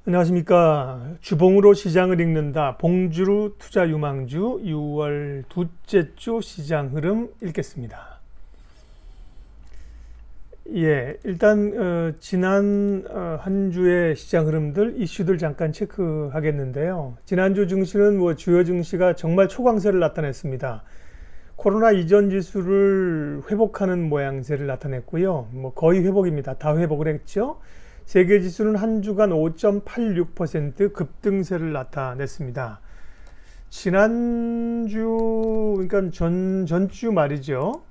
안녕하십니까. 주봉으로 시장을 읽는다. 봉주루 투자 유망주 6월 둘째 주 시장 흐름 읽겠습니다. 일단 지난 한 주의 시장 흐름들, 이슈들 잠깐 체크하겠는데요. 지난주 증시는 주요 증시가 정말 초강세를 나타냈습니다. 코로나 이전 지수를 회복하는 모양새를 나타냈고요. 거의 회복입니다. 다 회복을 했죠. 세계 지수는 한 주간 5.86% 급등세를 나타냈습니다. 지난주, 그러니까 전주 말이죠.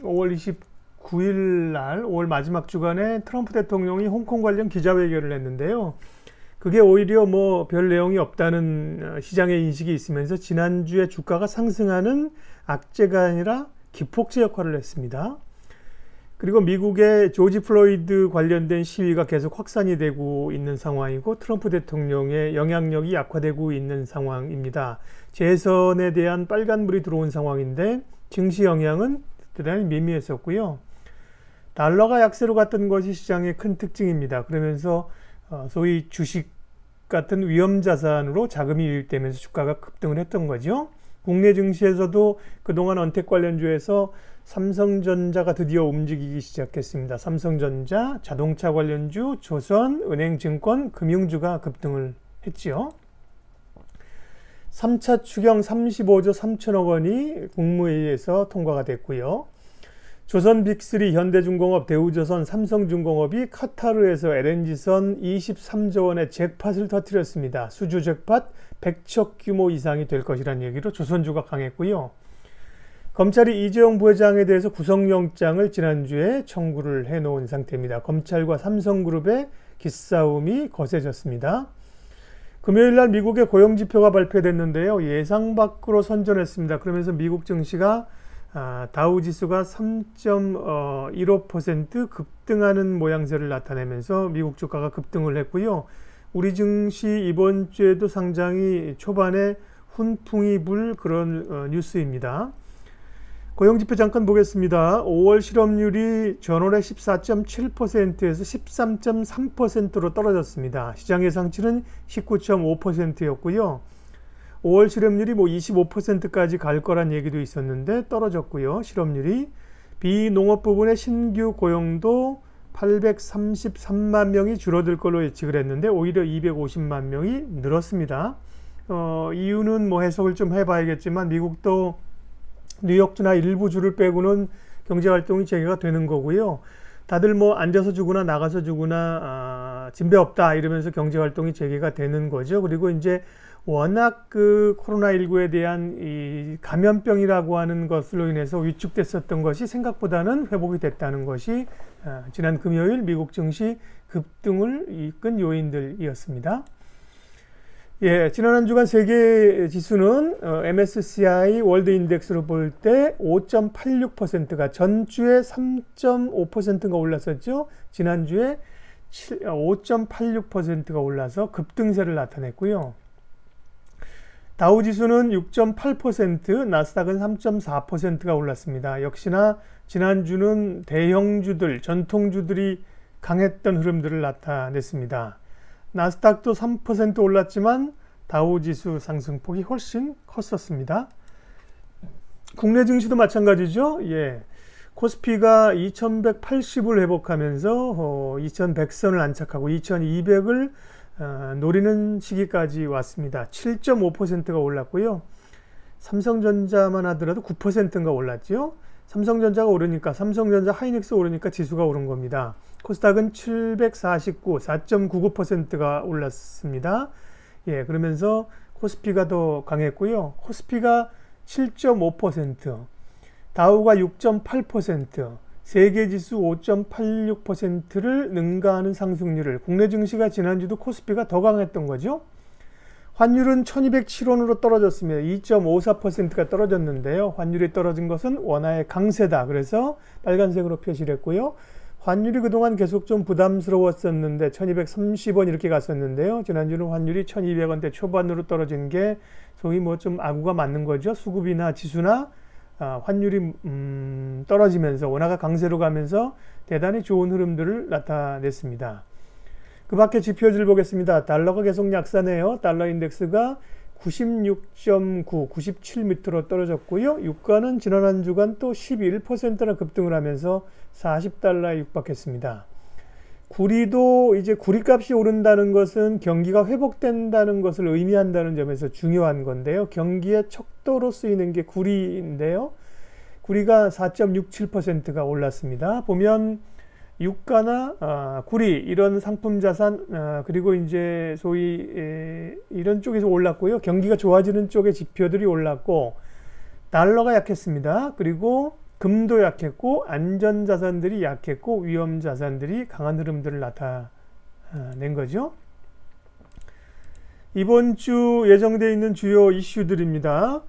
5월 29일 날, 5월 마지막 주간에 트럼프 대통령이 홍콩 관련 기자회견을 했는데요. 그게 오히려 별 내용이 없다는 시장의 인식이 있으면서 지난주에 주가가 상승하는 악재가 아니라 기폭제 역할을 했습니다. 그리고 미국의 조지 플로이드 관련된 시위가 계속 확산이 되고 있는 상황이고 트럼프 대통령의 영향력이 약화되고 있는 상황입니다. 재선에 대한 빨간불이 들어온 상황인데 증시 영향은 대단히 미미했었고요. 달러가 약세로 갔던 것이 시장의 큰 특징입니다. 그러면서 소위 주식 같은 위험자산으로 자금이 유입되면서 주가가 급등을 했던 거죠. 국내 증시에서도 그동안 언택 관련주에서 삼성전자가 드디어 움직이기 시작했습니다. 삼성전자, 자동차 관련주, 조선, 은행증권, 금융주가 급등을 했지요. 3차 추경 35조 3천억 원이 국무회의에서 통과가 됐고요. 조선 빅3 현대중공업, 대우조선, 삼성중공업이 카타르에서 LNG선 23조 원의 잭팟을 터뜨렸습니다. 수주 잭팟 100척 규모 이상이 될 것이라는 얘기로 조선주가 강했고요. 검찰이 이재용 부회장에 대해서 구속영장을 지난주에 청구를 해놓은 상태입니다. 검찰과 삼성그룹의 기싸움이 거세졌습니다. 금요일날 미국의 고용지표가 발표됐는데요. 예상 밖으로 선전했습니다. 그러면서 미국 증시가 다우지수가 3.15% 급등하는 모양새를 나타내면서 미국 주가가 급등을 했고요. 우리 증시 이번 주에도 상당히 초반에 훈풍이 불 그런 뉴스입니다. 고용지표 잠깐 보겠습니다. 5월 실업률이 전월에 14.7%에서 13.3%로 떨어졌습니다. 시장 예상치는 19.5%였고요. 5월 실업률이 25%까지 갈 거란 얘기도 있었는데 떨어졌고요. 실업률이 비농업 부분의 신규 고용도 833만 명이 줄어들 걸로 예측을 했는데 오히려 250만 명이 늘었습니다. 이유는 해석을 좀 해봐야겠지만 미국도 뉴욕주나 일부 주를 빼고는 경제활동이 재개가 되는 거고요. 다들 앉아서 주거나 나가서 주거나 진배 없다 이러면서 경제활동이 재개가 되는 거죠. 그리고 이제 워낙 코로나19에 대한 이 감염병이라고 하는 것으로 인해서 위축됐었던 것이 생각보다는 회복이 됐다는 것이 지난 금요일 미국 증시 급등을 이끈 요인들이었습니다. 지난 한 주간 세계 지수는 MSCI 월드 인덱스로 볼 때 5.86%가 전주에 3.5%가 올랐었죠. 지난주에 5.86%가 올라서 급등세를 나타냈고요. 다우지수는 6.8%, 나스닥은 3.4%가 올랐습니다. 역시나 지난주는 대형주들, 전통주들이 강했던 흐름들을 나타냈습니다. 나스닥도 3% 올랐지만 다우지수 상승폭이 훨씬 컸었습니다. 국내 증시도 마찬가지죠. 코스피가 2180을 회복하면서 2100선을 안착하고 2200을 노리는 시기까지 왔습니다. 7.5%가 올랐고요. 삼성전자만 하더라도 9%가 올랐죠. 삼성전자가 오르니까 삼성전자 하이닉스 오르니까 지수가 오른 겁니다. 코스닥은 749, 4.99%가 올랐습니다. 그러면서 코스피가 더 강했고요. 코스피가 7.5%, 다우가 6.8%, 세계지수 5.86%를 능가하는 상승률을 국내 증시가 지난주도 코스피가 더 강했던 거죠. 환율은 1207원으로 떨어졌습니다. 2.54%가 떨어졌는데요. 환율이 떨어진 것은 원화의 강세다. 그래서 빨간색으로 표시를 했고요. 환율이 그동안 계속 좀 부담스러웠었는데 1230원 이렇게 갔었는데요. 지난주는 환율이 1200원대 초반으로 떨어진 게 소위 좀 아구가 맞는 거죠. 수급이나 지수나 환율이 떨어지면서 원화가 강세로 가면서 대단히 좋은 흐름들을 나타냈습니다. 그 밖에 지표들 보겠습니다. 달러가 계속 약세네요. 달러 인덱스가 96.9, 97 밑으로 떨어졌고요. 유가는 지난 한 주간 또 11%나 급등을 하면서 40달러에 육박했습니다. 구리도 이제 구리값이 오른다는 것은 경기가 회복된다는 것을 의미한다는 점에서 중요한 건데요. 경기의 척도로 쓰이는 게 구리인데요. 구리가 4.67%가 올랐습니다. 보면 유가나 구리 이런 상품 자산 그리고 이제 소위 이런 쪽에서 올랐고요. 경기가 좋아지는 쪽의 지표들이 올랐고 달러가 약했습니다. 그리고 금도 약했고 안전자산들이 약했고 위험자산들이 강한 흐름들을 나타낸 거죠. 이번 주 예정되어 있는 주요 이슈들입니다.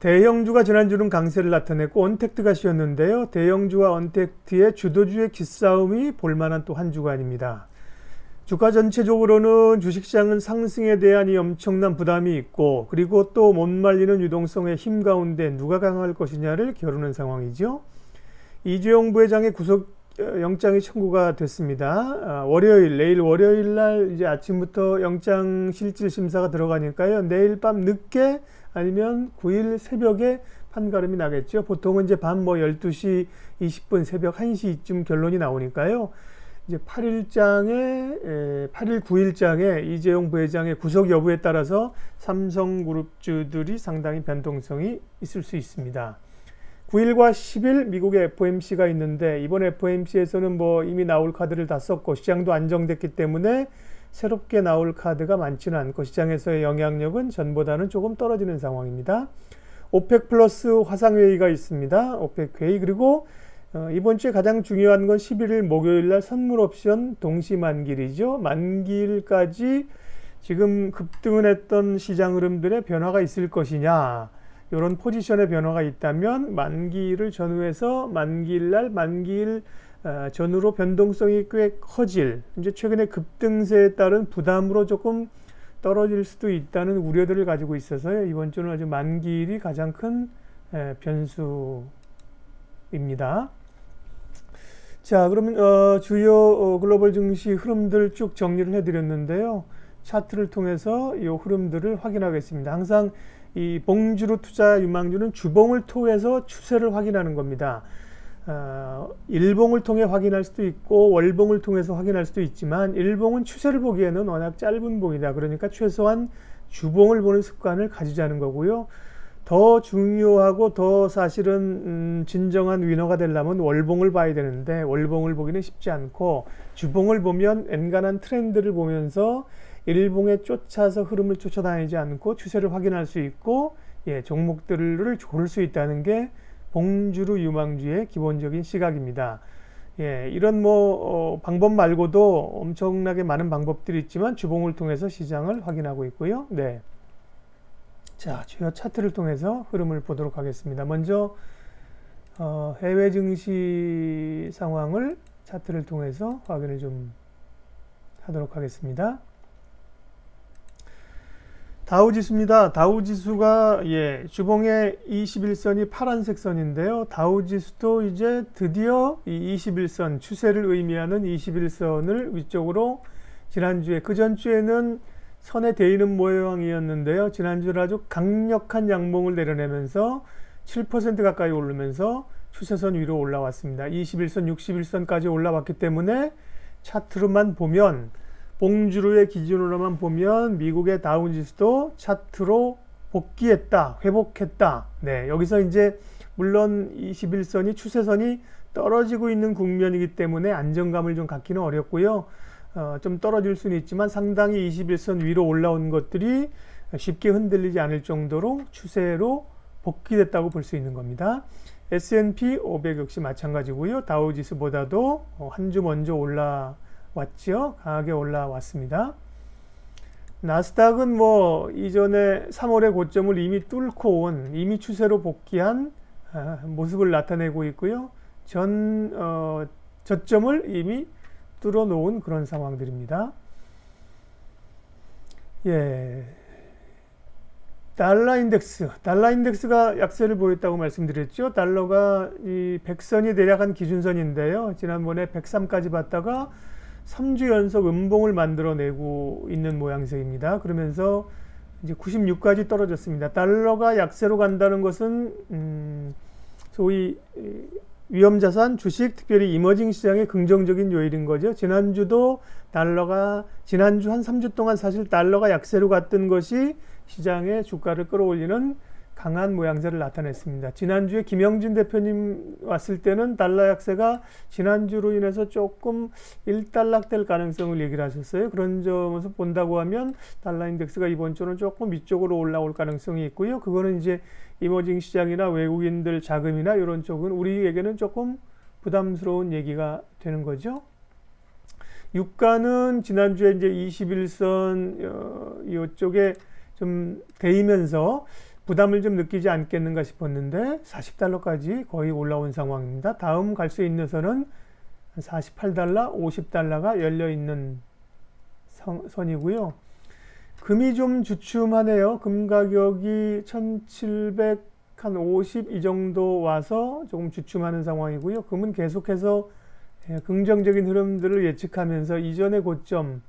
대형주가 지난주는 강세를 나타냈고 언택트가 쉬었는데요. 대형주와 언택트의 주도주의 기싸움이 볼만한 또 한 주간입니다. 주가 전체적으로는 주식시장은 상승에 대한 이 엄청난 부담이 있고 그리고 또 못 말리는 유동성의 힘 가운데 누가 강할 것이냐를 겨루는 상황이죠. 이재용 부회장의 구속영장이 청구가 됐습니다. 내일 월요일 날 이제 아침부터 영장실질심사가 들어가니까요. 내일 밤 늦게 아니면 9일 새벽에 판가름이 나겠죠. 보통은 이제 밤 12시 20분 새벽 1시쯤 결론이 나오니까요. 이제 8일, 9일장에 이재용 부회장의 구속 여부에 따라서 삼성그룹주들이 상당히 변동성이 있을 수 있습니다. 9일과 10일 미국의 FOMC가 있는데 이번 FOMC에서는 이미 나올 카드를 다 썼고 시장도 안정됐기 때문에 새롭게 나올 카드가 많지는 않고 시장에서의 영향력은 전보다는 조금 떨어지는 상황입니다. 오펙 플러스 화상회의가 있습니다. 오펙 회의 그리고 이번 주에 가장 중요한 건 11일 목요일 날 선물 옵션 동시 만기일이죠. 만기일까지 지금 급등을 했던 시장 흐름들의 변화가 있을 것이냐 이런 포지션의 변화가 있다면 만기일을 전후해서 만기일 날 만기일 전후로 변동성이 꽤 커질 이제 최근에 급등세에 따른 부담으로 조금 떨어질 수도 있다는 우려들을 가지고 있어서요. 이번 주는 아주 만기일이 가장 큰 변수입니다. 자, 그러면 주요 글로벌 증시 흐름들 쭉 정리를 해드렸는데요. 차트를 통해서 이 흐름들을 확인하겠습니다. 항상 이 봉주루 투자 유망주는 주봉을 통해서 추세를 확인하는 겁니다. 일봉을 통해 확인할 수도 있고 월봉을 통해서 확인할 수도 있지만 일봉은 추세를 보기에는 워낙 짧은 봉이다. 그러니까 최소한 주봉을 보는 습관을 가지자는 거고요. 더 중요하고 더 사실은 진정한 위너가 되려면 월봉을 봐야 되는데 월봉을 보기는 쉽지 않고 주봉을 보면 엔간한 트렌드를 보면서 일봉에 쫓아서 흐름을 쫓아다니지 않고 추세를 확인할 수 있고 종목들을 고를 수 있다는 게 봉주루 유망주의 기본적인 시각입니다. 이런 방법 말고도 엄청나게 많은 방법들이 있지만 주봉을 통해서 시장을 확인하고 있고요. 네. 자, 주요 차트를 통해서 흐름을 보도록 하겠습니다. 먼저 해외 증시 상황을 차트를 통해서 확인을 좀 하도록 하겠습니다. 다우지수입니다. 다우지수가 주봉의 21선이 파란색 선인데요. 다우지수도 이제 드디어 이 21선 추세를 의미하는 21선을 위쪽으로 지난주에 그 전주에는 선에 대이는 모양이었는데요. 지난주에 아주 강력한 양봉을 내려내면서 7% 가까이 오르면서 추세선 위로 올라왔습니다. 21선, 61선까지 올라왔기 때문에 차트로만 보면 봉주루의 기준으로만 보면 미국의 다우지수도 차트로 복귀했다, 회복했다. 네, 여기서 이제 물론 21선이 추세선이 떨어지고 있는 국면이기 때문에 안정감을 좀 갖기는 어렵고요. 좀 떨어질 수는 있지만 상당히 21선 위로 올라온 것들이 쉽게 흔들리지 않을 정도로 추세로 복귀됐다고 볼 수 있는 겁니다. S&P 500 역시 마찬가지고요. 다우지수보다도 한 주 먼저 올라왔죠. 강하게 올라왔습니다. 나스닥은 이전에 3월의 고점을 이미 뚫고 온 이미 추세로 복귀한 모습을 나타내고 있고요. 저점을 이미 뚫어놓은 그런 상황들입니다. 달러 인덱스가 약세를 보였다고 말씀드렸죠. 달러가 이 100선이 대략 한 기준선인데요. 지난번에 103까지 봤다가 3주 연속 음봉을 만들어내고 있는 모양새입니다. 그러면서 이제 96까지 떨어졌습니다. 달러가 약세로 간다는 것은 소위 위험자산, 주식, 특별히 이머징 시장의 긍정적인 요인인 거죠. 지난주 한 3주 동안 사실 달러가 약세로 갔던 것이 시장의 주가를 끌어올리는 강한 모양새를 나타냈습니다. 지난주에 김영진 대표님 왔을 때는 달러 약세가 지난주로 인해서 조금 일단락될 가능성을 얘기를 하셨어요. 그런 점에서 본다고 하면 달러 인덱스가 이번 주는 조금 위쪽으로 올라올 가능성이 있고요. 그거는 이제 이머징 시장이나 외국인들 자금이나 이런 쪽은 우리에게는 조금 부담스러운 얘기가 되는 거죠. 유가는 지난주에 이제 21선 이쪽에 좀 데이면서 부담을 좀 느끼지 않겠는가 싶었는데 40달러까지 거의 올라온 상황입니다. 다음 갈 수 있는 선은 48달러, 50달러가 열려 있는 선이고요. 금이 좀 주춤하네요. 금 가격이 1750 이 정도 와서 조금 주춤하는 상황이고요. 금은 계속해서 긍정적인 흐름들을 예측하면서 이전의 고점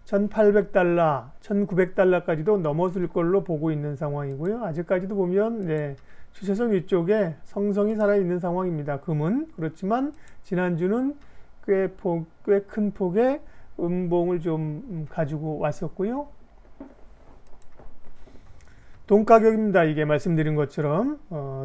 1800달러, 1900달러까지도 넘어설 걸로 보고 있는 상황이고요. 아직까지도 보면 추세선 위쪽에 성성이 살아있는 상황입니다. 금은. 그렇지만 지난주는 꽤 큰 폭의 음봉을 좀 가지고 왔었고요. 동 가격입니다. 이게 말씀드린 것처럼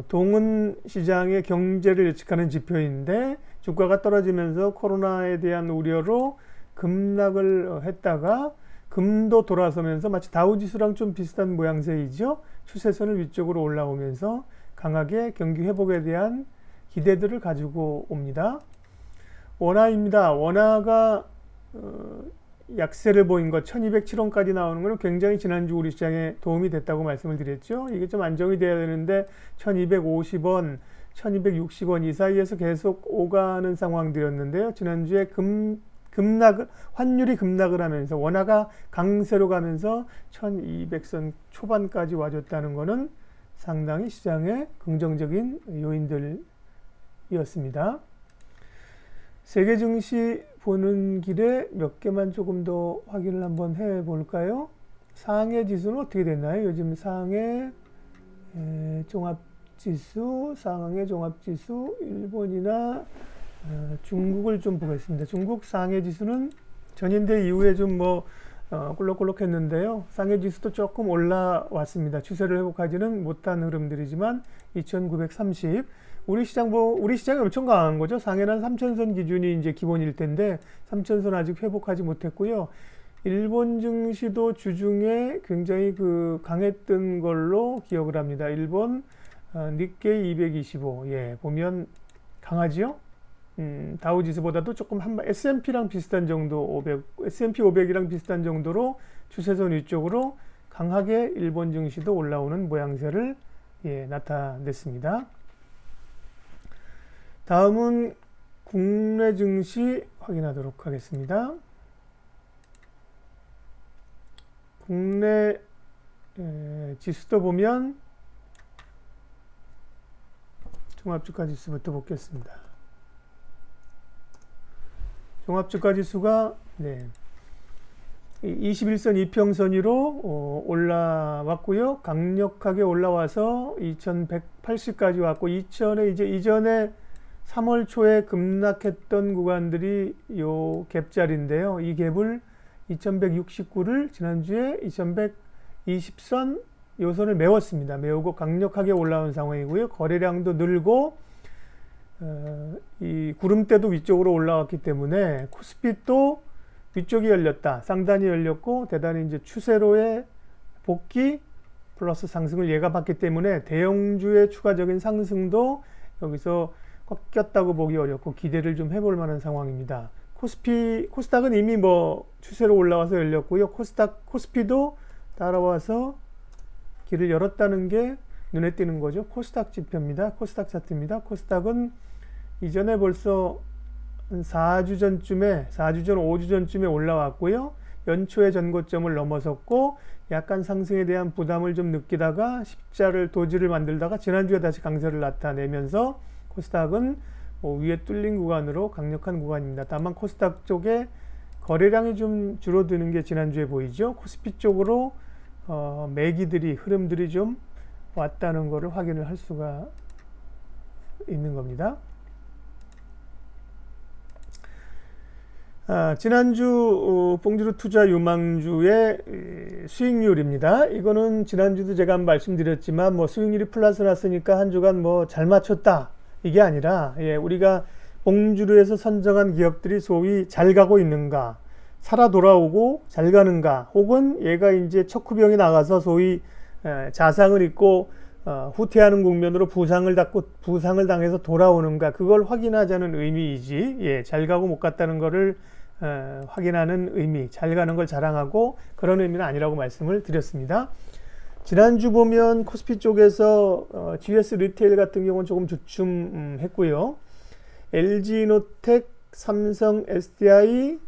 동은 시장의 경제를 예측하는 지표인데 주가가 떨어지면서 코로나에 대한 우려로 급락을 했다가 금도 돌아서면서 마치 다우지수랑 좀 비슷한 모양새이죠. 추세선을 위쪽으로 올라오면서 강하게 경기 회복에 대한 기대들을 가지고 옵니다. 원화입니다. 원화가 약세를 보인 것 1207원까지 나오는 것은 굉장히 지난주 우리 시장에 도움이 됐다고 말씀을 드렸죠. 이게 좀 안정이 돼야 되는데 1250원, 1260원 이 사이에서 계속 오가는 상황들이었는데요. 지난주에 환율이 급락을 하면서 원화가 강세로 가면서 1200선 초반까지 와줬다는 것은 상당히 시장의 긍정적인 요인들이었습니다. 세계 증시 보는 길에 몇 개만 조금 더 확인을 한번 해 볼까요? 상해 지수는 어떻게 됐나요? 요즘 상해 종합지수, 일본이나 중국을 좀 보겠습니다. 중국 상해 지수는 전인대 이후에 좀 꿀럭꿀럭했는데요. 상해 지수도 조금 올라왔습니다. 추세를 회복하지는 못한 흐름들이지만 2930. 우리 시장이 엄청 강한 거죠. 상해는 3000선 기준이 이제 기본일 텐데 3000선 아직 회복하지 못했고요. 일본 증시도 주중에 굉장히 강했던 걸로 기억을 합니다. 일본 니케이 225 보면 강하지요. 다우지수보다도 조금 S&P랑 비슷한 정도 S&P 500이랑 비슷한 정도로 추세선 위쪽으로 강하게 일본 증시도 올라오는 모양새를 나타냈습니다. 다음은 국내 증시 확인하도록 하겠습니다. 국내 지수도 보면 종합주가 지수부터 보겠습니다. 종합주가 지수가 21선 이평선 위로 올라왔고요. 강력하게 올라와서 2180까지 왔고 이전에 3월 초에 급락했던 구간들이 요 갭자리인데요. 이 갭을 2169를 지난주에 2120선 요 선을 메웠습니다. 메우고 강력하게 올라온 상황이고요. 거래량도 늘고 이 구름대도 위쪽으로 올라왔기 때문에 코스피도 위쪽이 열렸다. 상단이 열렸고 대단히 이제 추세로의 복귀 플러스 상승을 예감했기 때문에 대형주의 추가적인 상승도 여기서 꽉 꼈다고 보기 어렵고 기대를 좀 해볼 만한 상황입니다. 코스닥은 이미 추세로 올라와서 열렸고요. 코스피도 따라와서 길을 열었다는 게 눈에 띄는 거죠. 코스닥 지표입니다. 코스닥 차트입니다. 코스닥은 이전에 벌써 4주 전, 5주 전쯤에 올라왔고요. 연초의 전고점을 넘어섰고 약간 상승에 대한 부담을 좀 느끼다가 도지를 만들다가 지난주에 다시 강세를 나타내면서 코스닥은 위에 뚫린 구간으로 강력한 구간입니다. 다만 코스닥 쪽에 거래량이 좀 줄어드는 게 지난주에 보이죠. 코스피 쪽으로 매기들이 흐름들이 좀 왔다는 것을 확인을 할 수가 있는 겁니다. 지난주 봉지로 투자 유망주의 수익률입니다. 이거는 지난주도 제가 한번 말씀드렸지만 뭐 수익률이 플러스 났으니까 한 주간 뭐 잘 맞췄다 이게 아니라 우리가 봉주로에서 선정한 기업들이 소위 잘 가고 있는가, 살아 돌아오고 잘 가는가, 혹은 얘가 이제 척후병이 나가서 소위 자상을 입고 후퇴하는 국면으로 부상을 당해서 돌아오는가, 그걸 확인하자는 의미이지, 잘 가고 못 갔다는 거를 확인하는 의미, 잘 가는 걸 자랑하고 그런 의미는 아니라고 말씀을 드렸습니다. 지난주 보면 코스피 쪽에서 GS 리테일 같은 경우는 조금 주춤했고요. LG노텍, 삼성 SDI,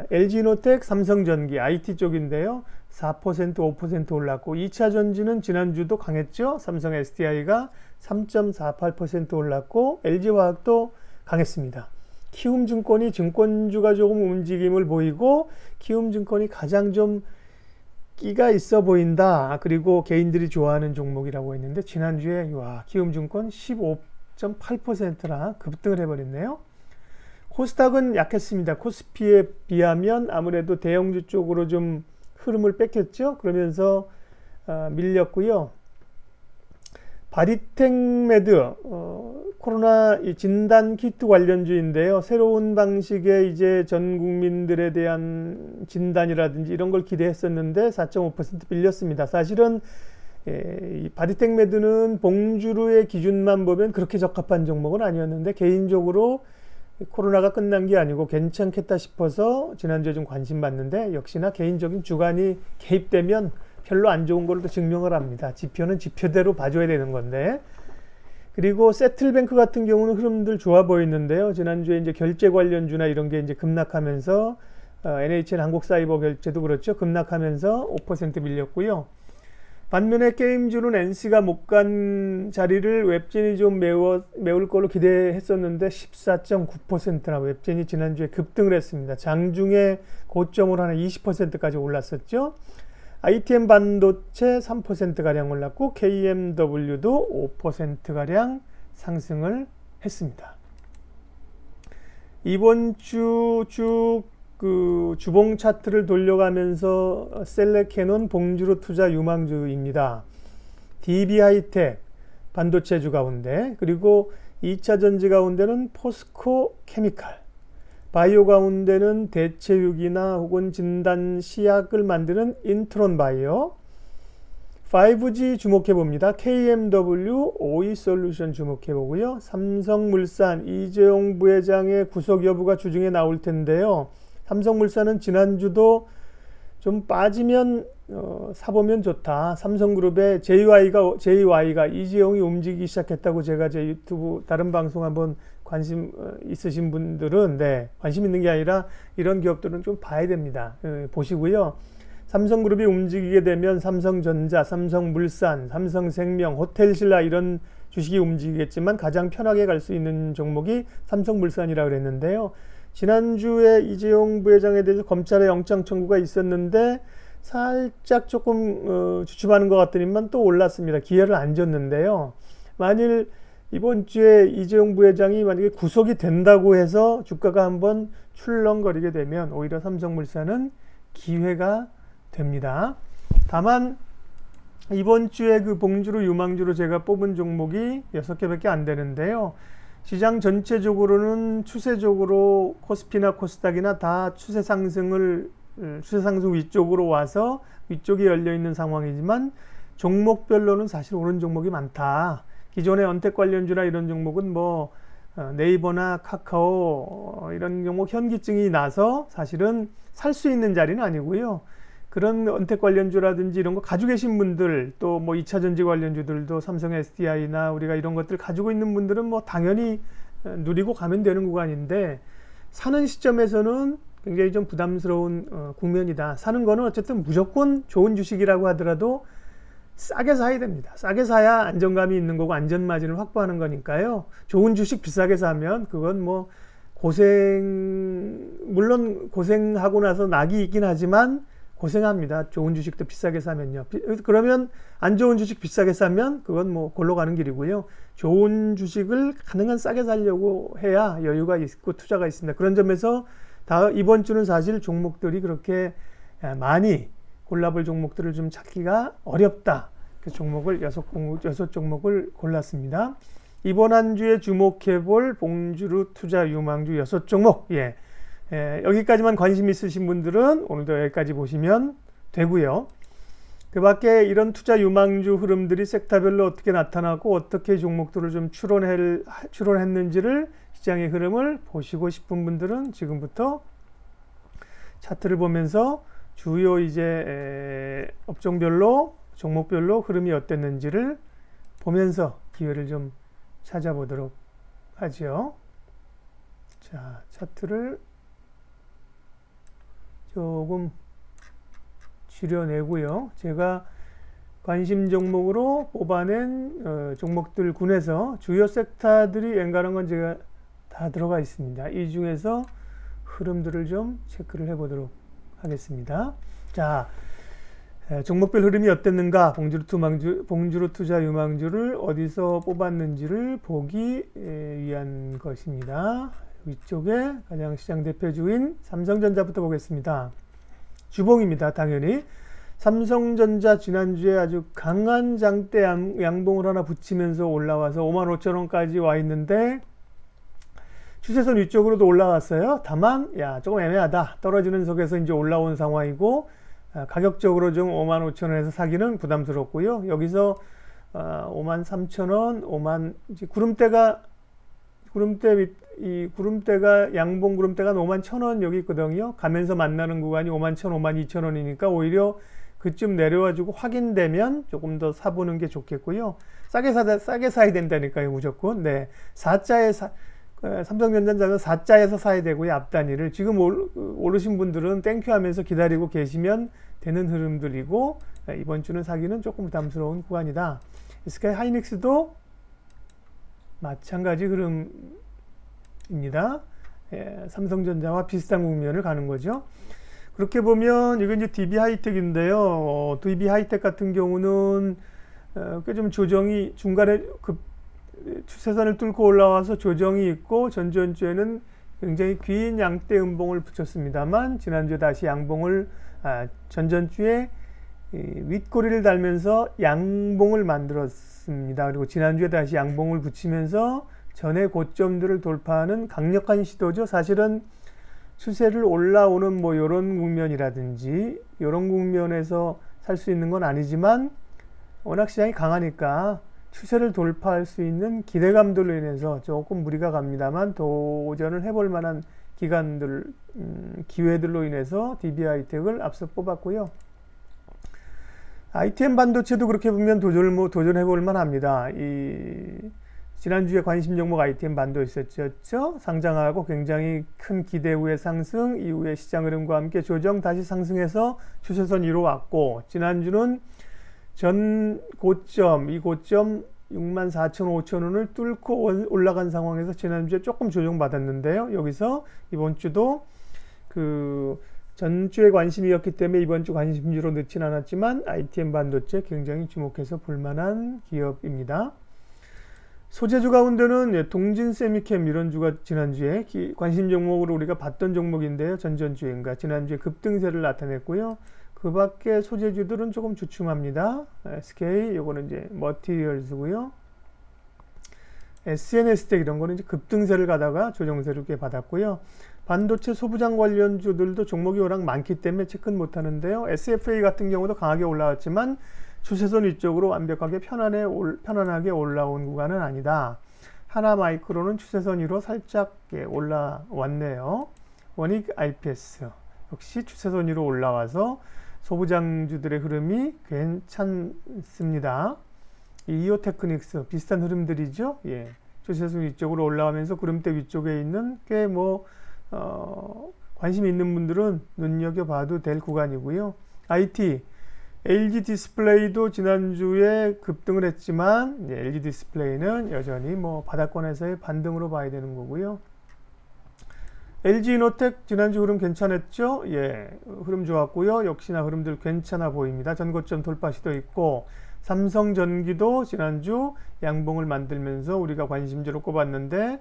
LG노텍, 삼성전기, IT 쪽인데요. 4%, 5% 올랐고 2차 전지는 지난주도 강했죠. 삼성 SDI가 3.48% 올랐고 LG화학도 강했습니다. 키움증권이 증권주가 조금 움직임을 보이고 키움증권이 가장 좀 끼가 있어 보인다. 그리고 개인들이 좋아하는 종목이라고 했는데 지난주에 키움증권 15.8%나 급등을 해버렸네요. 코스닥은 약했습니다. 코스피에 비하면 아무래도 대형주 쪽으로 좀 흐름을 뺏겼죠. 그러면서 밀렸고요. 바디텍메드 코로나 진단 키트 관련주인데요. 새로운 방식의 이제 전 국민들에 대한 진단이라든지 이런 걸 기대했었는데 4.5% 밀렸습니다. 사실은 이 바디텍메드는 봉주루의 기준만 보면 그렇게 적합한 종목은 아니었는데 개인적으로 코로나가 끝난 게 아니고 괜찮겠다 싶어서 지난주에 좀 관심 받는데 역시나 개인적인 주관이 개입되면 별로 안 좋은 걸로 증명을 합니다. 지표는 지표대로 봐줘야 되는 건데. 그리고 세틀뱅크 같은 경우는 흐름들 좋아 보이는데요. 지난주에 이제 결제 관련주나 이런 게 이제 급락하면서 NHN 한국사이버 결제도 그렇죠. 급락하면서 5% 밀렸고요. 반면에 게임주는 NC가 못 간 자리를 웹진이 좀 메울 걸로 기대했었는데 14.9%나 웹진이 지난주에 급등을 했습니다. 장중에 고점으로 한 20%까지 올랐었죠. ITM 반도체 3%가량 올랐고 KMW도 5%가량 상승을 했습니다. 이번 주 쭉 주봉 차트를 돌려가면서 셀렉해놓은 봉주로 투자 유망주입니다. DB하이텍 반도체주 가운데, 그리고 2차 전지 가운데는 포스코 케미칼, 바이오 가운데는 대체육이나 혹은 진단 시약을 만드는 인트론 바이오, 5G 주목해 봅니다. KMW, OE솔루션 주목해 보고요. 삼성물산 이재용 부회장의 구속 여부가 주중에 나올 텐데요. 삼성물산은 지난주도 좀 빠지면 사보면 좋다. 삼성그룹의 JY가 이재용이 움직이기 시작했다고 제가 제 유튜브 다른 방송 한번 관심 있으신 분들은 관심 있는 게 아니라 이런 기업들은 좀 봐야 됩니다. 보시고요. 삼성그룹이 움직이게 되면 삼성전자, 삼성물산, 삼성생명, 호텔신라 이런 주식이 움직이겠지만 가장 편하게 갈 수 있는 종목이 삼성물산이라고 그랬는데요. 지난주에 이재용 부회장에 대해서 검찰의 영장 청구가 있었는데 살짝 조금 주춤하는 것 같더니만 또 올랐습니다. 기회를 안 줬는데요. 만일 이번 주에 이재용 부회장이 만약에 구속이 된다고 해서 주가가 한번 출렁거리게 되면 오히려 삼성물산은 기회가 됩니다. 다만 이번 주에 그 봉주로 유망주로 제가 뽑은 종목이 6개밖에 안 되는데요. 시장 전체적으로는 추세적으로 코스피나 코스닥이나 다 추세 상승 위쪽으로 와서 위쪽에 열려 있는 상황이지만 종목별로는 사실 오른 종목이 많다. 기존의 언택 관련주나 이런 종목은 뭐 네이버나 카카오 이런 종목 현기증이 나서 사실은 살 수 있는 자리는 아니고요. 그런 언택 관련주라든지 이런 거 가지고 계신 분들, 또 뭐 2차 전지 관련주들도 삼성 SDI나 우리가 이런 것들 가지고 있는 분들은 뭐 당연히 누리고 가면 되는 구간인데 사는 시점에서는 굉장히 좀 부담스러운 국면이다. 사는 거는 어쨌든 무조건 좋은 주식이라고 하더라도 싸게 사야 됩니다. 싸게 사야 안정감이 있는 거고 안전마진을 확보하는 거니까요. 좋은 주식 비싸게 사면 그건 뭐 물론 고생하고 나서 낙이 있긴 하지만 고생합니다. 좋은 주식도 비싸게 사면요. 그러면 안 좋은 주식 비싸게 사면 그건 뭐 골로 가는 길이고요. 좋은 주식을 가능한 싸게 사려고 해야 여유가 있고 투자가 있습니다. 그런 점에서 이번 주는 사실 종목들이 그렇게 많이 골라볼 종목들을 좀 찾기가 어렵다. 그 종목을 6종목을 골랐습니다. 이번 한 주에 주목해볼 봉주루 투자 유망주 6종목. 여기까지만 관심 있으신 분들은 오늘도 여기까지 보시면 되고요. 그 밖에 이런 투자 유망주 흐름들이 섹터별로 어떻게 나타나고 어떻게 종목들을 좀 추론했는지를 시장의 흐름을 보시고 싶은 분들은 지금부터 차트를 보면서 주요 업종별로 종목별로 흐름이 어땠는지를 보면서 기회를 좀 찾아보도록 하죠. 자, 차트를 조금 줄여내고요. 제가 관심 종목으로 뽑아낸 종목들 군에서 주요 섹터들이 엔간한 건 제가 다 들어가 있습니다. 이 중에서 흐름들을 좀 체크를 해보도록 하겠습니다. 자, 종목별 흐름이 어땠는가, 봉주루 투자 유망주를 어디서 뽑았는지를 보기 위한 것입니다. 위쪽에 가장 시장 대표주인 삼성전자부터 보겠습니다. 주봉입니다. 당연히 삼성전자 지난주에 아주 강한 장대 양봉을 하나 붙이면서 올라와서 55,000원까지 와 있는데 추세선 위쪽으로도 올라왔어요. 다만 조금 애매하다. 떨어지는 속에서 이제 올라온 상황이고 가격적으로 좀 55,000원에서 사기는 부담스럽고요. 여기서 53,000원, 이제 구름대가 양봉 구름대가 51,000원 여기 있거든요. 가면서 만나는 구간이 51,000원, 52,000원이니까 오히려 그쯤 내려와주고 확인되면 조금 더 사보는 게 좋겠고요. 싸게 사야 된다니까요, 무조건. 네, 삼성전자는 4자에서 사야 되고요. 앞단위를 지금 오르신 분들은 땡큐 하면서 기다리고 계시면 되는 흐름들이고, 이번 주는 사기는 조금 부담스러운 구간이다. SK 하이닉스도 마찬가지 흐름입니다. 삼성전자와 비슷한 국면을 가는 거죠. 그렇게 보면 이건 이제 DB 하이텍인데요. DB 하이텍 같은 경우는 꽤 좀 조정이 중간에 추세선을 뚫고 올라와서 조정이 있고 전전주에는 굉장히 긴 양대 음봉을 붙였습니다만 지난주에 다시 양봉을 전전주에 윗꼬리를 달면서 양봉을 만들었습니다. 그리고 지난주에 다시 양봉을 붙이면서 전의 고점들을 돌파하는 강력한 시도죠. 사실은 추세를 올라오는 뭐 이런 국면이라든지 이런 국면에서 살 수 있는 건 아니지만 워낙 시장이 강하니까 추세를 돌파할 수 있는 기대감들로 인해서 조금 무리가 갑니다만 도전을 해볼 만한 기회들로 인해서 DB 하이텍을 앞서 뽑았고요. ITM 반도체도 그렇게 보면 도전해볼 만합니다. 지난주에 관심 종목 ITM 반도체였죠. 상장하고 굉장히 큰 기대 후의 상승, 이후에 시장 흐름과 함께 조정, 다시 상승해서 추세선 위로 왔고, 지난주는 전 고점, 이 고점 64,000원, 5,000원을 뚫고 올라간 상황에서 지난주에 조금 조정받았는데요. 여기서 이번 주도 전주에 관심이었기 때문에 이번 주 관심주로 넣진 않았지만 ITM 반도체 굉장히 주목해서 볼만한 기업입니다. 소재주 가운데는 동진 세미캠 이런 주가 지난주에 관심 종목으로 우리가 봤던 종목인데요. 전전주인가 지난주에 급등세를 나타냈고요. 그 밖에 소재주들은 조금 주춤합니다. SK 요거는 이제 머티리얼즈고요. SNS텍 이런 거는 이제 급등세를 가다가 조정세를 꽤 받았고요. 반도체 소부장 관련주들도 종목이 워낙 많기 때문에 체크는 못하는데요. SFA 같은 경우도 강하게 올라왔지만 추세선 위쪽으로 완벽하게 편안하게 올라온 구간은 아니다. 하나마이크로는 추세선 위로 살짝 올라왔네요. 원익 IPS 역시 추세선 위로 올라와서 소부장주들의 흐름이 괜찮습니다. 이오테크닉스 비슷한 흐름들이죠. 추세선 위쪽으로 올라가면서 구름대 위쪽에 있는 꽤 관심 있는 분들은 눈여겨봐도 될 구간이고요. IT LG 디스플레이도 지난주에 급등을 했지만 LG 디스플레이는 여전히 바닥권에서의 반등으로 봐야 되는 거고요. LG이노텍 지난주 흐름 괜찮았죠? 예, 흐름 좋았고요. 역시나 흐름들 괜찮아 보입니다. 전고점 돌파 시도 있고, 삼성전기도 지난주 양봉을 만들면서 우리가 관심주로 꼽았는데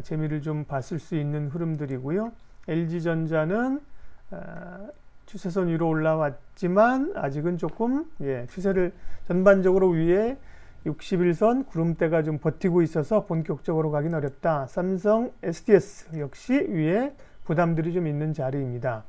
재미를 좀 봤을 수 있는 흐름들이고요. LG전자는 추세선 위로 올라왔지만 아직은 조금 추세를 전반적으로 위에 61선 구름대가 좀 버티고 있어서 본격적으로 가긴 어렵다. 삼성 SDS 역시 위에 부담들이 좀 있는 자리입니다.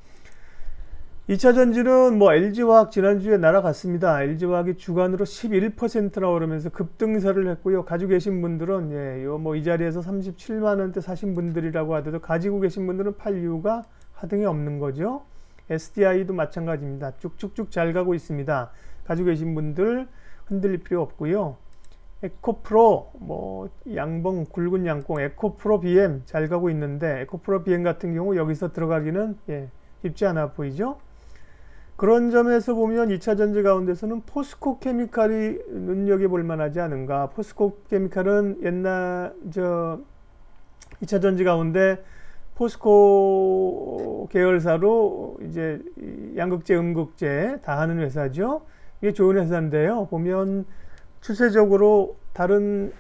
2차 전지는 뭐 LG화학 지난주에 날아갔습니다. LG화학이 주간으로 11%나 오르면서 급등세를 했고요. 가지고 계신 분들은 이 자리에서 37만 원대 사신 분들이라고 하더라도 가지고 계신 분들은 팔 이유가 하등이 없는 거죠. SDI도 마찬가지입니다. 쭉쭉쭉 잘 가고 있습니다. 가지고 계신 분들 흔들릴 필요 없고요. 에코프로 양봉 굵은 양봉 에코프로 BM 잘 가고 있는데 에코프로 BM 같은 경우 여기서 들어가기는 쉽지 않아 보이죠. 그런 점에서 보면 2차 전지 가운데서는 포스코 케미칼이 눈여겨볼 만하지 않은가. 포스코 케미칼은 옛날 2차 전지 가운데 포스코 계열사로 이제 양극재, 음극재 다 하는 회사죠. 이게 좋은 회사인데요. 보면 추세적으로 다른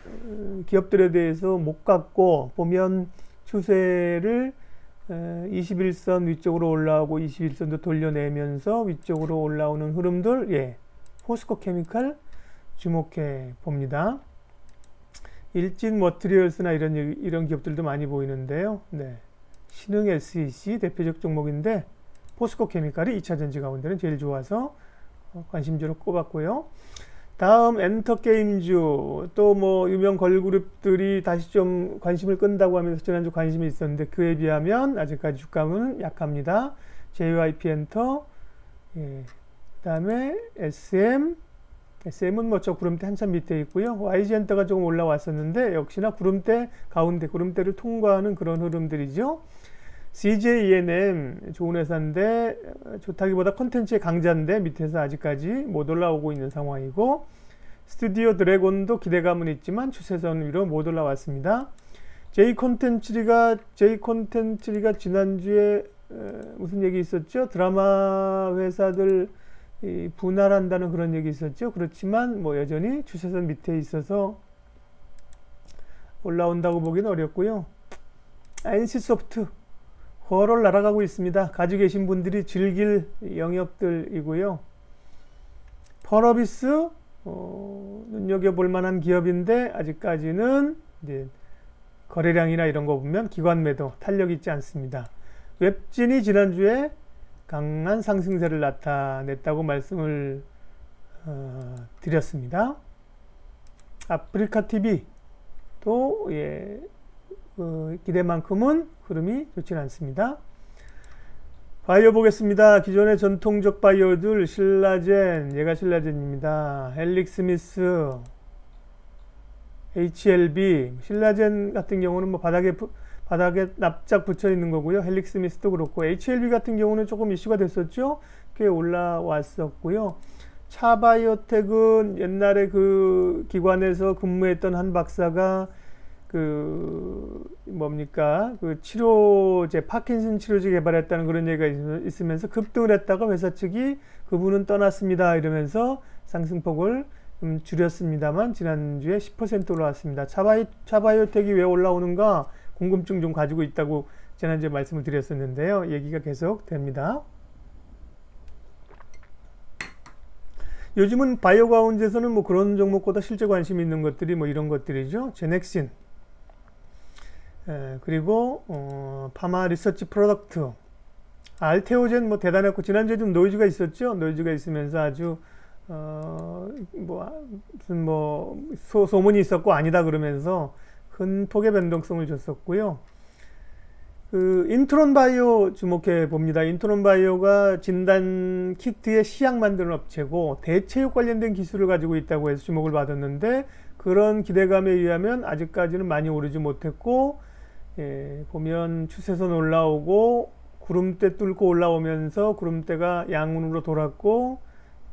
기업들에 대해서 못 갔고, 보면 추세를 21선 위쪽으로 올라오고 21선도 돌려내면서 위쪽으로 올라오는 흐름들, 포스코 케미칼 주목해 봅니다. 일진 머티리얼스나 이런 기업들도 많이 보이는데요. 신흥 SEC 대표적 종목인데 포스코 케미칼이 2차 전지 가운데는 제일 좋아서 관심주로 꼽았고요. 다음 엔터게임주, 또 유명 걸그룹들이 다시 좀 관심을 끈다고 하면서 지난주 관심이 있었는데 그에 비하면 아직까지 주가는 약합니다. JYP 엔터, 그 다음에 SM은 저 구름대 한참 밑에 있고요. YG 엔터가 조금 올라왔었는데 역시나 구름대 가운데, 구름대를 통과하는 그런 흐름들이죠. CJ ENM 좋은 회사인데 좋다기보다 콘텐츠의 강자인데 밑에서 아직까지 못 올라오고 있는 상황이고, 스튜디오 드래곤도 기대감은 있지만 추세선 위로 못 올라왔습니다. J콘텐츠리가 지난주에 무슨 얘기 있었죠? 드라마 회사들 분할한다는 그런 얘기 있었죠. 그렇지만 여전히 추세선 밑에 있어서 올라온다고 보기는 어렵고요. NC소프트 호를 날아가고 있습니다. 가지고 계신 분들이 즐길 영역들이고요. 펄어비스 눈여겨볼 만한 기업인데 아직까지는 이제 거래량이나 이런 거 보면 기관 매도 탄력 있지 않습니다. 웹진이 지난주에 강한 상승세를 나타냈다고 말씀을 드렸습니다. 아프리카TV 또 기대만큼은 흐름이 좋지는 않습니다. 바이오 보겠습니다. 기존의 전통적 바이오들 신라젠, 얘가 신라젠입니다. 헬릭스미스, HLB, 신라젠 같은 경우는 바닥에 납작 붙여 있는 거고요. 헬릭스미스도 그렇고, HLB 같은 경우는 조금 이슈가 됐었죠. 꽤 올라왔었고요. 차바이오텍은 옛날에 그 기관에서 근무했던 한 박사가 치료제, 파킨슨 치료제 개발했다는 그런 얘기가 있으면서 급등을 했다가 회사 측이 그분은 떠났습니다 이러면서 상승폭을 좀 줄였습니다만 지난주에 10% 올라왔습니다. 차바이오텍이 왜 올라오는가 궁금증 좀 가지고 있다고 지난주에 말씀을 드렸었는데요. 얘기가 계속 됩니다. 요즘은 바이오 가운데서는 그런 종목보다 실제 관심 있는 것들이 이런 것들이죠. 제넥신, 그리고 파마 리서치 프로덕트, 알테오젠 대단했고, 지난주에 좀 노이즈가 있었죠. 노이즈가 있으면서 아주 소문이 있었고 아니다 그러면서 큰 폭의 변동성을 줬었고요. 인트론 바이오 주목해 봅니다. 인트론 바이오가 진단 키트의 시약 만드는 업체고 대체육 관련된 기술을 가지고 있다고 해서 주목을 받았는데, 그런 기대감에 의하면 아직까지는 많이 오르지 못했고, 보면 추세선 올라오고 구름대 뚫고 올라오면서 구름대가 양운으로 돌았고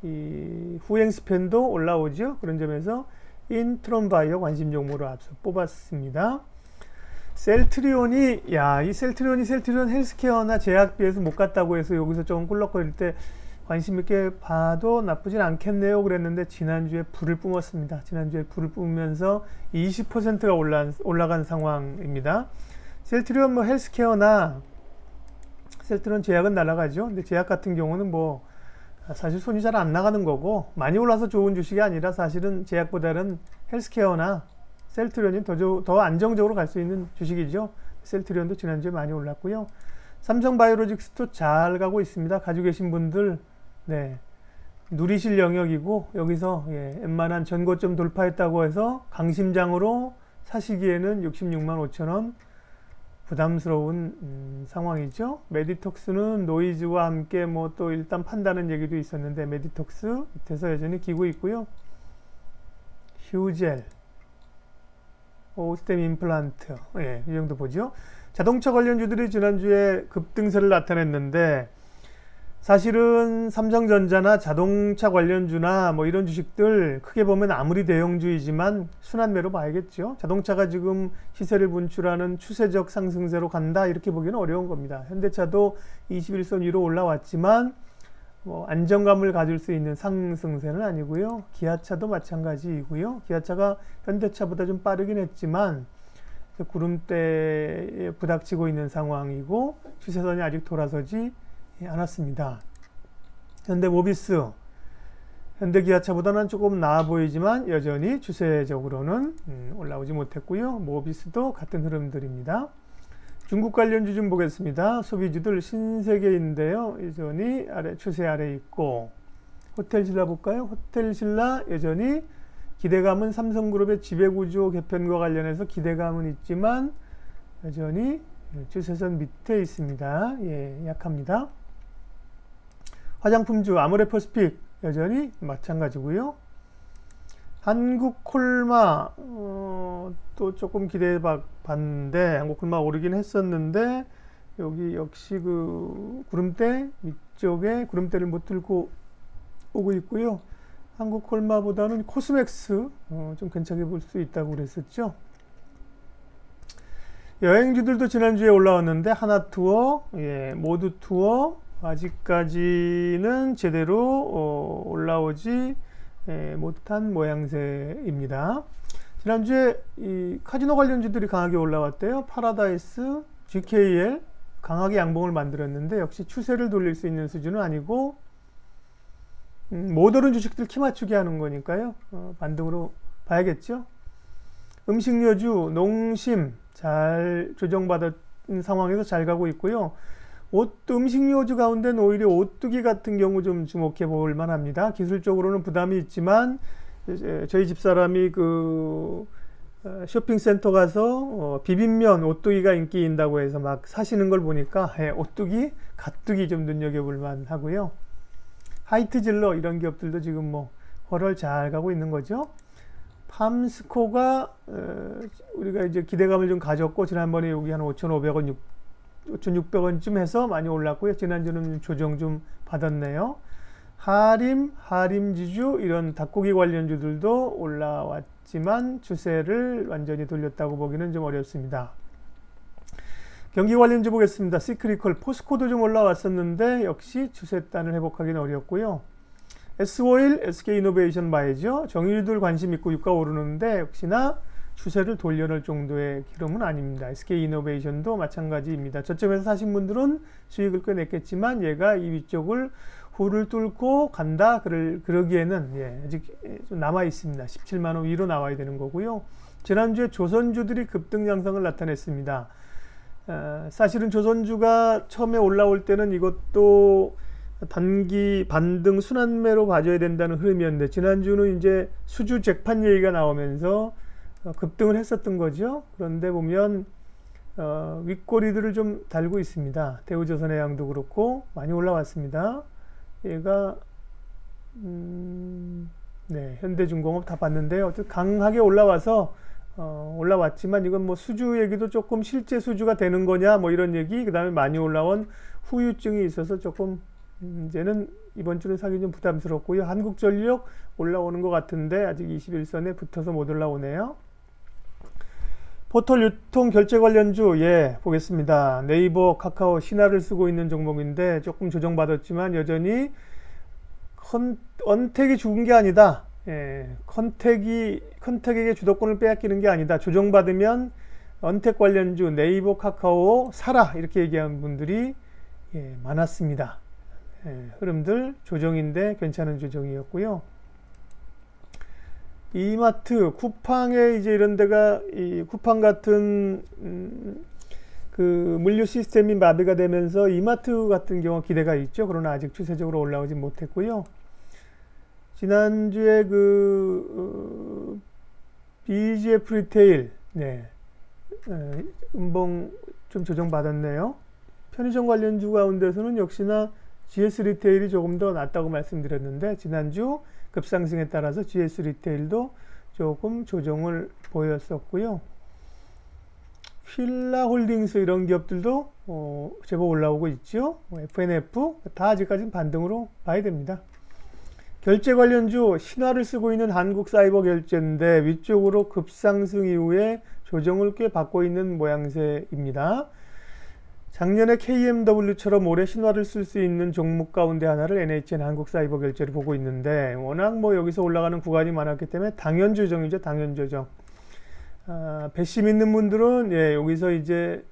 이 후행 스팬도 올라오죠. 그런 점에서 인트론 바이오 관심 종목으로 앞서 뽑았습니다. 셀트리온이 이 셀트리온 헬스케어나 제약비에서 못 갔다고 해서 여기서 조금 꿀럭거릴 때 관심 있게 봐도 나쁘진 않겠네요 그랬는데 지난주에 불을 뿜었습니다. 지난주에 불을 뿜으면서 20%가 올라간 상황입니다. 셀트리온 뭐 헬스케어나 셀트리온 제약은 날아가죠. 근데 제약 같은 경우는 뭐 사실 손이 잘 안 나가는 거고 많이 올라서 좋은 주식이 아니라 사실은 제약보다는 헬스케어나 셀트리온이 더 안정적으로 갈 수 있는 주식이죠. 셀트리온도 지난주에 많이 올랐고요. 삼성바이오로직스도 잘 가고 있습니다. 가지고 계신 분들 누리실 영역이고 여기서 웬만한 전고점 돌파했다고 해서 강심장으로 사시기에는 66만 5천원 부담스러운 상황이죠. 메디톡스는 노이즈와 함께 뭐 또 일단 판다는 얘기도 있었는데 메디톡스 밑에서 여전히 기고 있고요. 휴젤, 오스템 임플란트 이 정도 보죠. 자동차 관련주들이 지난주에 급등세를 나타냈는데 사실은 삼성전자나 자동차 관련주나 뭐 이런 주식들 크게 보면 아무리 대형주이지만 순환매로 봐야겠죠. 자동차가 지금 시세를 분출하는 추세적 상승세로 간다 이렇게 보기는 어려운 겁니다. 현대차도 21선 위로 올라왔지만 뭐 안정감을 가질 수 있는 상승세는 아니고요. 기아차도 마찬가지이고요. 기아차가 현대차보다 좀 빠르긴 했지만 구름대에 부닥치고 있는 상황이고 추세선이 아직 돌아서지 않았습니다. 현대모비스, 현대기아차보다는 조금 나아 보이지만 여전히 추세적으로는 올라오지 못했고요. 모비스도 같은 흐름들입니다. 중국 관련주 좀 보겠습니다. 소비주들 신세계인데요. 여전히 추세 아래 있고 호텔신라 볼까요? 호텔신라 여전히 기대감은 삼성그룹의 지배구조 개편과 관련해서 기대감은 있지만 여전히 추세선 밑에 있습니다. 약합니다. 화장품주 아모레퍼시픽 여전히 마찬가지고요. 한국콜마 또 조금 기대해 봤는데 한국콜마 오르긴 했었는데 여기 역시 그 구름대 위쪽에 구름대를 못 들고 오고 있고요. 한국콜마보다는 코스맥스 좀 괜찮게 볼 수 있다고 그랬었죠. 여행주들도 지난주에 올라왔는데 하나투어, 모두투어 아직까지는 제대로 올라오지 못한 모양새입니다. 지난주에 이 카지노 관련주들이 강하게 올라왔대요. 파라다이스, GKL 강하게 양봉을 만들었는데 역시 추세를 돌릴 수 있는 수준은 아니고 못 오른 주식들 키 맞추게 하는 거니까요. 반등으로 봐야겠죠. 음식료주, 농심 잘 조정받은 상황에서 잘 가고 있고요. 음식료주 가운데는 오히려 오뚜기 같은 경우 좀 주목해 볼 만합니다. 기술적으로는 부담이 있지만 저희 집사람이 그 쇼핑센터 가서 비빔면 오뚜기가 인기인다고 해서 막 사시는 걸 보니까 오뚜기, 갓뚜기 좀 눈여겨볼 만하고요. 하이트질러 이런 기업들도 지금 뭐 활활 잘 가고 있는 거죠. 팜스코가 우리가 이제 기대감을 좀 가졌고 지난번에 여기 한 5,500원, 5,600원쯤 해서 많이 올랐고요. 지난주는 조정 좀 받았네요. 하림지주 이런 닭고기 관련주들도 올라왔지만 추세를 완전히 돌렸다고 보기는 좀 어렵습니다. 경기 관련주 보겠습니다. 시크리컬, 포스코도 좀 올라왔었는데 역시 추세단을 회복하기는 어렵고요. S51, SK이노베이션 봐야죠. 정유주들 관심 있고 유가 오르는데 역시나 추세를 돌려놓을 정도의 기름은 아닙니다. SK이노베이션도 마찬가지입니다. 저점에서 사신 분들은 수익을 꽤 냈겠지만 얘가 이 위쪽을 후를 뚫고 간다 그러기에는 아직 좀 남아 있습니다. 17만원 위로 나와야 되는 거고요. 지난주에 조선주들이 급등 양상을 나타냈습니다. 사실은 조선주가 처음에 올라올 때는 이것도 단기 반등 순환매로 봐줘야 된다는 흐름이었는데 지난주는 이제 수주 잭판 얘기가 나오면서 급등을 했었던 거죠. 그런데 보면 윗꼬리들을 좀 달고 있습니다. 대우조선해양도 그렇고 많이 올라왔습니다. 얘가 현대중공업 다 봤는데요. 어쨌든 강하게 올라와서 올라왔지만 이건 뭐 수주 얘기도 조금 실제 수주가 되는 거냐 뭐 이런 얘기, 그 다음에 많이 올라온 후유증이 있어서 조금 이제는 이번 주는 사기 좀 부담스럽고요. 한국전력 올라오는 것 같은데 아직 21선에 붙어서 못 올라오네요. 포털 유통 결제 관련주, 예, 보겠습니다. 네이버, 카카오, 신화를 쓰고 있는 종목인데 조금 조정받았지만 여전히 언택이 죽은 게 아니다. 예, 컨택에게 주도권을 빼앗기는 게 아니다. 조정받으면 언택 관련주 네이버, 카카오 사라 이렇게 얘기한 분들이 예, 많았습니다. 예, 흐름들 조정인데 괜찮은 조정이었고요. 이마트, 쿠팡에 이제 이런 데가 이 쿠팡 같은 그 물류 시스템이 마비가 되면서 이마트 같은 경우 기대가 있죠. 그러나 아직 추세적으로 올라오지 못했고요. 지난주에 그 BGF 리테일, 네, 음봉 좀 조정받았네요. 편의점 관련주 가운데서는 역시나 GS 리테일이 조금 더 낫다고 말씀드렸는데 지난주 급상승에 따라서 GS 리테일도 조금 조정을 보였었고요. 휠라홀딩스 이런 기업들도 제법 올라오고 있죠. FNF 다 아직까지는 반등으로 봐야 됩니다. 결제 관련주 신화를 쓰고 있는 한국사이버결제인데 위쪽으로 급상승 이후에 조정을 꽤 받고 있는 모양새입니다. 작년에 KMW처럼 올해 신화를 쓸 수 있는 종목 가운데 하나를 NHN 한국사이버결제를 보고 있는데 워낙 뭐 여기서 올라가는 구간이 많았기 때문에 당연 조정이죠. 당연 조정. 배심 있는 분들은 예, 여기서 이제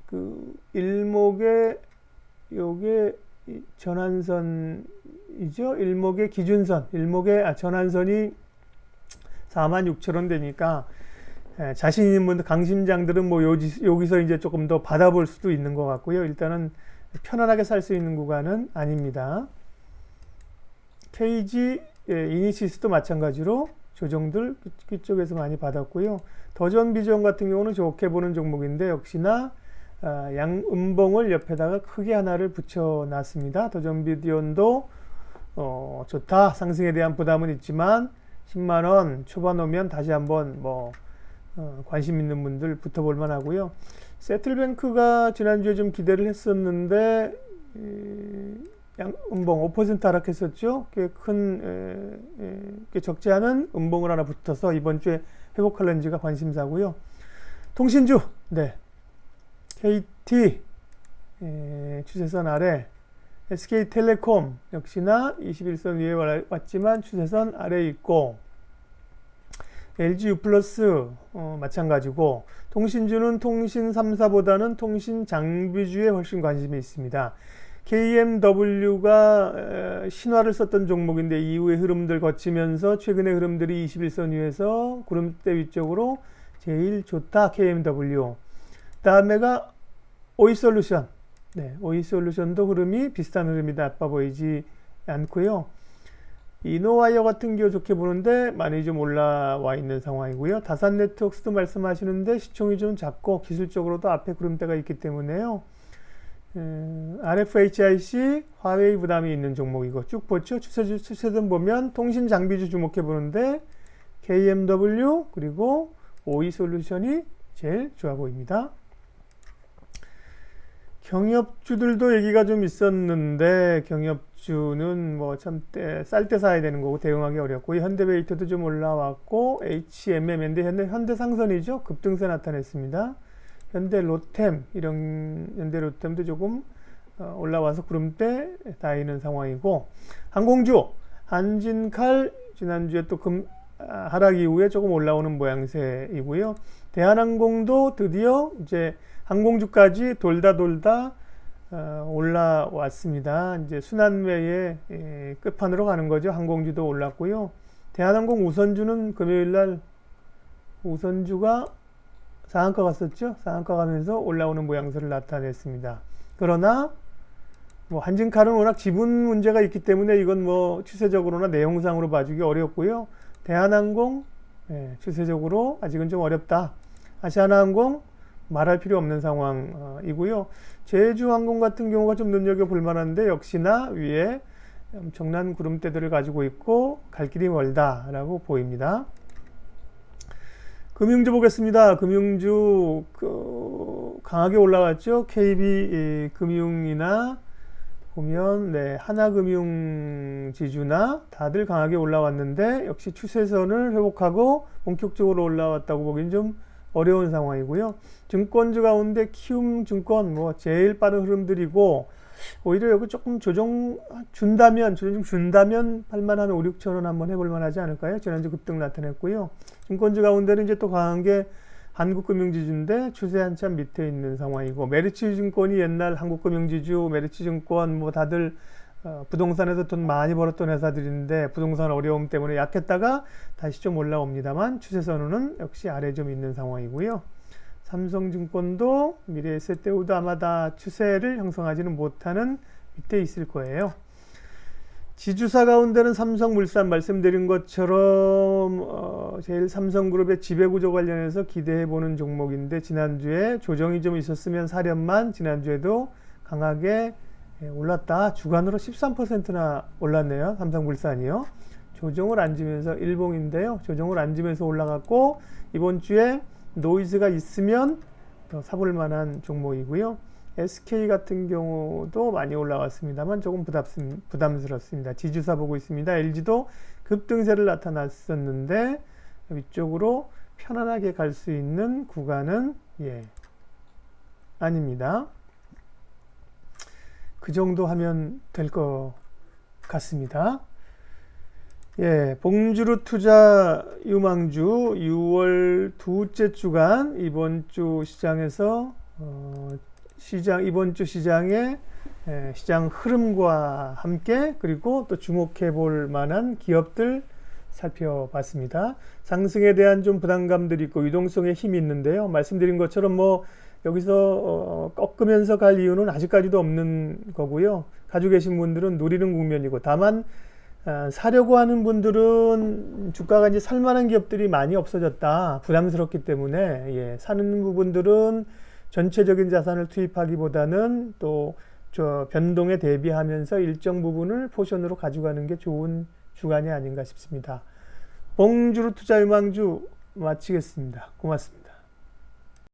그 일목의 요게 전환선이죠. 일목의 기준선, 일목의 전환선이 46,000원 되니까 자신 있는 분들, 강심장들은 뭐 여기서 이제 조금 더 받아볼 수도 있는 것 같고요. 일단은 편안하게 살 수 있는 구간은 아닙니다. KG 이니시스도 마찬가지로 조정들 그쪽에서 많이 받았고요. 더전비전 같은 경우는 좋게 보는 종목인데 역시나 양음봉을 옆에다가 크게 하나를 붙여놨습니다. 더전비전도 좋다. 상승에 대한 부담은 있지만 10만원 초반 오면 다시 한번 뭐 관심 있는 분들 붙어볼 만하고요. 세틀뱅크가 지난주에 좀 기대를 했었는데 음봉 5% 하락했었죠. 꽤 큰 꽤 적지 않은 음봉을 하나 붙어서 이번 주에 회복할런지가 관심사고요. 통신주, 네, KT 추세선 아래, SK텔레콤 역시나 21선 위에 왔지만 추세선 아래에 있고, LG U+, 마찬가지고, 통신주는 통신 3사보다는 통신 장비주에 훨씬 관심이 있습니다. KMW가 신화를 썼던 종목인데 이후의 흐름들 거치면서 최근의 흐름들이 21선 위에서 구름대 위쪽으로 제일 좋다. KMW. 다음에가 오이솔루션. 네, 오이솔루션도 흐름이 비슷한 흐름이 나빠 보이지 않고요. 이노와이어 같은 경우 좋게 보는데 많이 좀 올라와 있는 상황이고요. 다산네트워크스도 말씀하시는데 시총이 좀 작고 기술적으로도 앞에 구름대가 있기 때문에요. RFHIC, 화웨이 부담이 있는 종목이고 쭉 보죠. 추세든 보면 통신 장비주 주목해 보는데 KMW 그리고 오이솔루션이 제일 좋아 보입니다. 경협주들도 얘기가 좀 있었는데 경협주는 뭐 참 쌀 때 사야 되는 거고 대응하기 어렵고 현대베이터도 좀 올라왔고 HMM 현대상선이죠. 급등세 나타냈습니다. 현대로템 이런 현대로템도 조금 올라와서 구름대 닿이는 상황이고 항공주 한진칼 지난주에 또 하락 이후에 조금 올라오는 모양새이고요. 대한항공도 드디어 이제 항공주까지 돌다 올라왔습니다. 이제 순환매의 끝판으로 가는 거죠. 항공주도 올랐고요. 대한항공 우선주는 금요일날 우선주가 상한가 갔었죠. 상한가 가면서 올라오는 모양새를 나타냈습니다. 그러나 뭐 한진칼은 워낙 지분 문제가 있기 때문에 이건 뭐 추세적으로나 내용상으로 봐주기 어렵고요. 대한항공 추세적으로 아직은 좀 어렵다. 아시아나항공 말할 필요 없는 상황이고요. 제주항공 같은 경우가 좀 눈여겨볼 만한데 역시나 위에 엄청난 구름대들을 가지고 있고 갈 길이 멀다라고 보입니다. 금융주 보겠습니다. 금융주 강하게 올라왔죠. KB 금융이나 보면 하나금융 지주나 다들 강하게 올라왔는데 역시 추세선을 회복하고 본격적으로 올라왔다고 보기엔 좀 어려운 상황이고요. 증권주 가운데 키움증권 뭐 제일 빠른 흐름들이고, 오히려 여기 조금 조정 준다면 팔만한 5, 6천 원 한번 해볼 만하지 않을까요? 지난주 급등 나타냈고요. 증권주 가운데는 이제 또 강한 게 한국금융지주인데 추세 한참 밑에 있는 상황이고, 메리츠증권이 옛날 한국금융지주, 메리츠증권 뭐 다들 부동산에서 돈 많이 벌었던 회사들인데 부동산 어려움 때문에 약했다가 다시 좀 올라옵니다만 추세선은 역시 아래 좀 있는 상황이고요. 삼성증권도 미래에셋 때우도 아마 다 추세를 형성하지는 못하는 밑에 있을 거예요. 지주사 가운데는 삼성물산 말씀드린 것처럼 제일 삼성그룹의 지배구조 관련해서 기대해보는 종목인데, 지난주에 조정이 좀 있었으면 사련만 지난주에도 강하게 올랐다. 주간으로 13%나 올랐네요. 삼성물산이요. 조정을 안 주면서 일봉인데요. 조정을 안 주면서 올라갔고, 이번 주에 노이즈가 있으면 더 사볼 만한 종목이고요. SK 같은 경우도 많이 올라갔습니다만 조금 부담스럽습니다. 지주사 보고 있습니다. LG도 급등세를 나타났었는데 위쪽으로 편안하게 갈 수 있는 구간은 아닙니다. 그 정도 하면 될 것 같습니다. 봉주루 투자 유망주 6월 두째 주간 이번 주 시장에서 이번 주 시장의 시장 흐름과 함께, 그리고 또 주목해 볼 만한 기업들 살펴봤습니다. 상승에 대한 좀 부담감들이 있고 유동성에 힘이 있는데요. 말씀드린 것처럼 뭐 여기서 꺾으면서 갈 이유는 아직까지도 없는 거고요. 가지고 계신 분들은 노리는 국면이고, 다만 사려고 하는 분들은 주가가 이제 살만한 기업들이 많이 없어졌다, 부담스럽기 때문에 사는 부분들은 전체적인 자산을 투입하기보다는 또 저 변동에 대비하면서 일정 부분을 포션으로 가져가는 게 좋은 주간이 아닌가 싶습니다. 봉주루 투자 유망주 마치겠습니다. 고맙습니다.